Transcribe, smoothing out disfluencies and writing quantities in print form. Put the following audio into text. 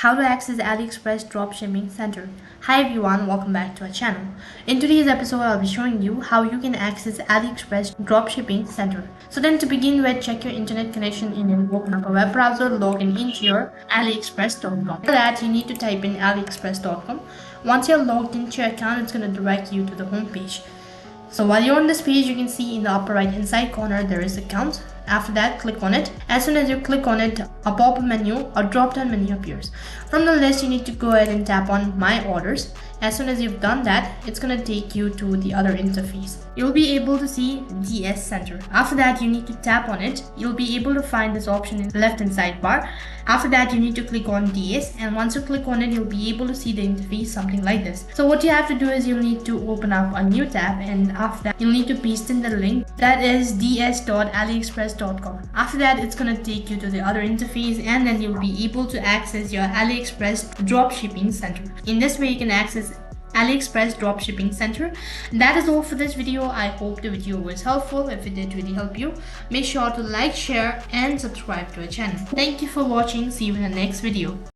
How to access AliExpress Dropshipping Center. Hi everyone, welcome back to our channel. In today's episode, I'll be showing you how you can access AliExpress Dropshipping Center. So then to begin with, check your internet connection in and open up a web browser, log in into your AliExpress.com. For that, you need to type in AliExpress.com. Once you're logged into your account, it's going to direct you to the home page. So while you're on this page, you can see in the upper right hand side corner there is account. After that, click on it. As soon as you click on it, a pop-up menu or drop-down menu appears. From the list, you need to go ahead and tap on My Orders. As soon as you've done that, it's going to take you to the other interface. You'll be able to see DS Center. After that, you need to tap on it. You'll be able to find this option in the left-hand sidebar. After that, you need to click on DS, and once you click on it, you'll be able to see the interface something like this. So what you have to do is you'll need to open up a new tab, and after that, you'll need to paste in the link that is ds.aliexpress.com. After that, it's going to take you to the other interface, and then you'll be able to access your AliExpress Dropshipping Center. In this way, you can access AliExpress Dropshipping Center. That is all for this video. I hope the video was helpful. If it did really help you, make sure to like, share and subscribe to our channel. Thank you for watching. See you in the next video.